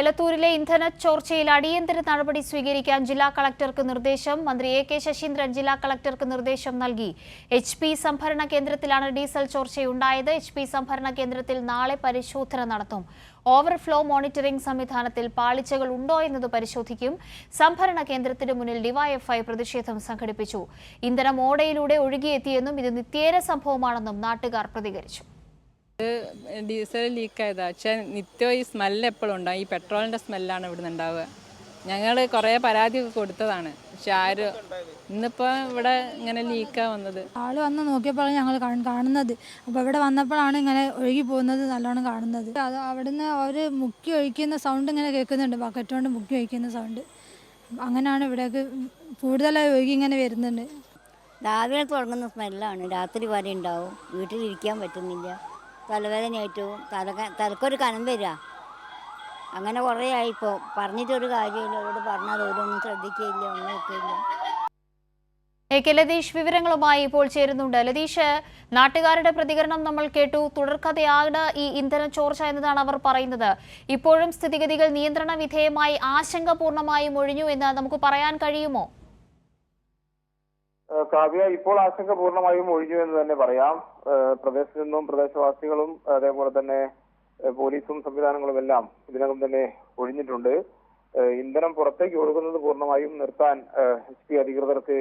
എലത്തൂരിലെ ഇന്ധന ചോർച്ചയിൽ അടിയന്തര നടപടി സ്വീകരിക്കാൻ ജില്ലാ കളക്ടർക്ക് നിർദ്ദേശം. മന്ത്രി എ.കെ. ശശീന്ദ്രൻ ജില്ലാ കളക്ടർക്ക് നിർദ്ദേശം നൽകി. HP സംഭരണ കേന്ദ്രത്തിലാണ് ഡീസൽ ചോർച്ചയുണ്ടായത്. HP സംഭരണ കേന്ദ്രത്തിൽ നാളെ പരിശോധന നടത്തും. ഓവർഫ്ലോ മോണിറ്ററിംഗ് സംവിധാനത്തിൽ പാളിച്ചകൾ ഉണ്ടോ എന്നത് പരിശോധിക്കും. സംഭരണ കേന്ദ്രത്തിന് മുന്നിൽ ഡിവൈഎഫ്ഐ പ്രതിഷേധം സംഘടിപ്പിച്ചു. ഇന്ധനം ഓടയിലൂടെ ഒഴുകിയെത്തിയെന്നും ഇത് നിത്യേന സംഭവമാണെന്നും നാട്ടുകാർ പ്രതികരിച്ചു. ഡീസൽ ലീക്കായതാ. പക്ഷേ നിത്യവും ഈ സ്മെല്ല് എപ്പോഴും ഉണ്ടാവും. ഈ പെട്രോളിൻ്റെ സ്മെല്ലാണ് ഇവിടുന്ന് ഉണ്ടാവുക. ഞങ്ങൾ കുറേ പരാതിയൊക്കെ കൊടുത്തതാണ്, പക്ഷെ ആരും ഇന്നിപ്പോൾ ഇവിടെ ഇങ്ങനെ ലീക്കാ വന്നത്. ആൾ വന്ന് നോക്കിയപ്പോഴാണ് ഞങ്ങൾ കാണുന്നത്. അപ്പോൾ ഇവിടെ വന്നപ്പോഴാണ് ഇങ്ങനെ ഒഴുകി പോകുന്നത് നല്ലോണം കാണുന്നത്. അത് അവിടുന്ന് അവർ മുക്കി ഒഴിക്കുന്ന സൗണ്ട് ഇങ്ങനെ കേൾക്കുന്നുണ്ട്, ബക്കറ്റ് കൊണ്ട് മുക്കി ഒഴിക്കുന്ന സൗണ്ട്. അങ്ങനെയാണ് ഇവിടേക്ക് കൂടുതലായി ഒഴുകി ഇങ്ങനെ വരുന്നുണ്ട്. രാവിലെ തുടങ്ങുന്ന സ്മെല്ലാണ്, രാത്രി വരെ ഉണ്ടാവും. വീട്ടിലിരിക്കാൻ പറ്റുന്നില്ല, തലവേദനയായിട്ടും തലക്കൊരു കനം വരിക. അങ്ങനെ കുറേ ആയിപ്പോൾ പറഞ്ഞിട്ടൊരു കാര്യമില്ല. അവരോട് പറഞ്ഞാൽ ഓരോന്നും ശ്രദ്ധിക്കുകയില്ല, ഒന്നും വെക്കില്ല. A.K. ലതീഷ് വിവരങ്ങളുമായി ഇപ്പോൾ ചേരുന്നുണ്ട്. ലതീഷ്, നാട്ടുകാരുടെ പ്രതികരണം നമ്മൾ കേട്ടു. തുടർക്കഥയാണ് ഈ ഇന്ധന ചോർച്ച എന്നതാണ് അവർ പറയുന്നത്. ഇപ്പോഴും സ്ഥിതിഗതികൾ നിയന്ത്രണ വിധേയമായി ആശങ്കപൂർണമായും ഒഴിഞ്ഞു എന്ന് നമുക്ക് പറയാൻ കഴിയുമോ? കാവ്യ, ഇപ്പോൾ ആശങ്ക പൂർണ്ണമായും ഒഴിഞ്ഞു എന്ന് തന്നെ പറയാം. പ്രദേശത്തു നിന്നും പ്രദേശവാസികളും അതേപോലെ തന്നെ പോലീസും സംവിധാനങ്ങളും എല്ലാം ഇതിനകം തന്നെ ഒഴിഞ്ഞിട്ടുണ്ട്. ഇന്ധനം പുറത്തേക്ക് ഒഴുകുന്നത് പൂർണ്ണമായും നിർത്താൻ HP അധികൃതർക്ക്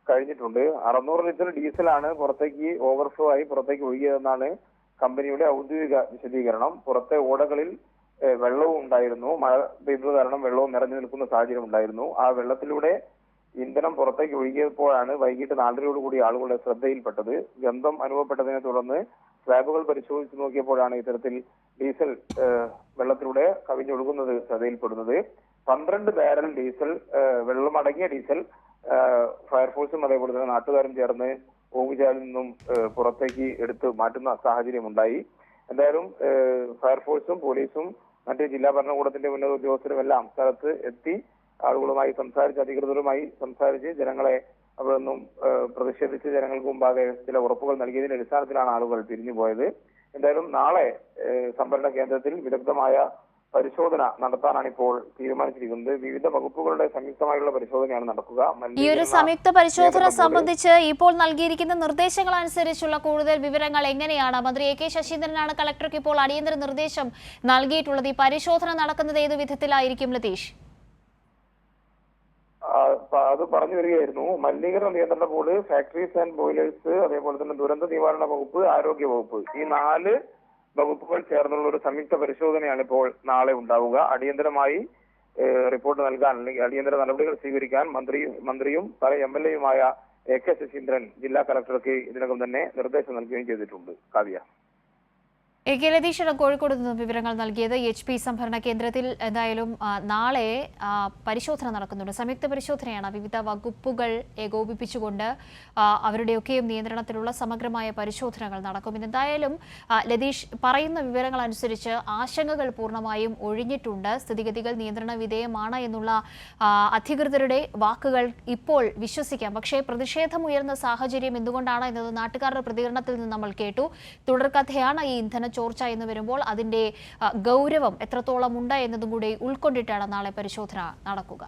കഴിഞ്ഞിട്ടുണ്ട്. 600 ലിറ്റർ ഡീസലാണ് പുറത്തേക്ക് ഓവർഫ്ലോ ആയി പുറത്തേക്ക് ഒഴുകിയതെന്നാണ് കമ്പനിയുടെ ഔദ്യോഗിക വിശദീകരണം. പുറത്തെ ഓടകളിൽ വെള്ളവും ഉണ്ടായിരുന്നു. മഴ പെയ്തത് കാരണം വെള്ളവും നിറഞ്ഞു നിൽക്കുന്ന സാഹചര്യം ഉണ്ടായിരുന്നു. ആ വെള്ളത്തിലൂടെ ഇന്ധനം പുറത്തേക്ക് ഒഴുകിയപ്പോഴാണ് വൈകിട്ട് 4:30 ആളുകളുടെ ശ്രദ്ധയിൽപ്പെട്ടത്. ഗന്ധം അനുഭവപ്പെട്ടതിനെ തുടർന്ന് സ്ലാബുകൾ പരിശോധിച്ച് നോക്കിയപ്പോഴാണ് ഇത്തരത്തിൽ ഡീസൽ വെള്ളത്തിലൂടെ കവിഞ്ഞൊഴുകുന്നത് ശ്രദ്ധയിൽപ്പെടുന്നത്. 12 ബാരൽ ഡീസൽ, വെള്ളമടങ്ങിയ ഡീസൽ ഫയർഫോഴ്സും അതേപോലെ തന്നെ നാട്ടുകാരും ചേർന്ന് ഓവുചാലിൽ നിന്നും പുറത്തേക്ക് എടുത്ത് മാറ്റുന്ന സാഹചര്യം ഉണ്ടായി. എന്തായാലും ഫയർഫോഴ്സും പോലീസും മറ്റ് ജില്ലാ ഭരണകൂടത്തിന്റെ ഉന്നത ഉദ്യോഗസ്ഥരും എല്ലാം സ്ഥലത്ത് എത്തി ആളുകളുമായി സംസാരിച്ച്, അധികൃതരുമായി സംസാരിച്ച് ജനങ്ങളെ അവിടെ നിന്നും പ്രതിഷേധിച്ച് ജനങ്ങൾക്ക് മുമ്പാകെ ചില ഉറപ്പുകൾ നൽകിയതിന്റെ അടിസ്ഥാനത്തിലാണ് ആളുകൾ പിരിഞ്ഞു പോയത്. എന്തായാലും നാളെ സംഭരണ കേന്ദ്രത്തിൽ വിദഗ്ധമായ പരിശോധന നടത്താനാണ് ഇപ്പോൾ തീരുമാനിച്ചിരിക്കുന്നത്. വിവിധ വകുപ്പുകളുടെ സംയുക്തമായുള്ള പരിശോധനയാണ് നടക്കുക. ഈ ഒരു സംയുക്ത പരിശോധന സംബന്ധിച്ച് ഇപ്പോൾ നൽകിയിരിക്കുന്ന നിർദ്ദേശങ്ങൾ അനുസരിച്ചുള്ള കൂടുതൽ വിവരങ്ങൾ എങ്ങനെയാണ്? മന്ത്രി A.K. ശശീന്ദ്രനാണ് കളക്ടർക്ക് ഇപ്പോൾ അടിയന്തര നിർദ്ദേശം നൽകിയിട്ടുള്ളത്. ഈ പരിശോധന നടക്കുന്നത് ഏത് വിധത്തിലായിരിക്കും ലതീഷ്? അത് പറഞ്ഞു വരികയായിരുന്നു. മലിനീകരണ നിയന്ത്രണ ബോർഡ്, ഫാക്ടറീസ് ആൻഡ് ബോയിലേഴ്സ്, അതേപോലെ തന്നെ ദുരന്ത നിവാരണ വകുപ്പ്, ആരോഗ്യ വകുപ്പ്, ഈ 4 വകുപ്പുകൾ ചേർന്നുള്ള ഒരു സംയുക്ത പരിശോധനയാണ് ഇപ്പോൾ നാളെ ഉണ്ടാവുക. അടിയന്തരമായി റിപ്പോർട്ട് നൽകാൻ അല്ലെങ്കിൽ അടിയന്തര നടപടികൾ സ്വീകരിക്കാൻ മന്ത്രിയും പല MLA-യുമായ A.K. ശശീന്ദ്രൻ ജില്ലാ കളക്ടർക്ക് ഇതിനകം തന്നെ നിർദ്ദേശം നൽകുകയും ചെയ്തിട്ടുണ്ട്. കാവ്യ. A.K. ലതീഷാണ് കോഴിക്കോട് നിന്ന് വിവരങ്ങൾ നൽകിയത്. HP സംഭരണ കേന്ദ്രത്തിൽ എന്തായാലും നാളെ പരിശോധന നടക്കുന്നുണ്ട്. സംയുക്ത പരിശോധനയാണ്. വിവിധ വകുപ്പുകൾ ഏകോപിപ്പിച്ചുകൊണ്ട് അവരുടെയൊക്കെയും നിയന്ത്രണത്തിലുള്ള സമഗ്രമായ പരിശോധനകൾ നടക്കും. എന്തായാലും ലതീഷ് പറയുന്ന വിവരങ്ങൾ അനുസരിച്ച് ആശങ്കകൾ പൂർണ്ണമായും ഒഴിഞ്ഞിട്ടുണ്ട്. സ്ഥിതിഗതികൾ നിയന്ത്രണ വിധേയമാണ് എന്നുള്ള അധികൃതരുടെ വാക്കുകൾ ഇപ്പോൾ വിശ്വസിക്കാം. പക്ഷേ പ്രതിഷേധമുയർന്ന സാഹചര്യം എന്തുകൊണ്ടാണ് എന്നത് നാട്ടുകാരുടെ പ്രതികരണത്തിൽ നിന്ന് നമ്മൾ കേട്ടു. തുടർക്കഥയാണ് ഈ ഇന്ധന ചോർച്ച എന്ന് വരുമ്പോൾ അതിന്റെ ഗൗരവം എത്രത്തോളം ഉണ്ട് എന്നതും കൂടി ഉൾക്കൊണ്ടിട്ടാണ് നാളെ പരിശോധന നടക്കുക.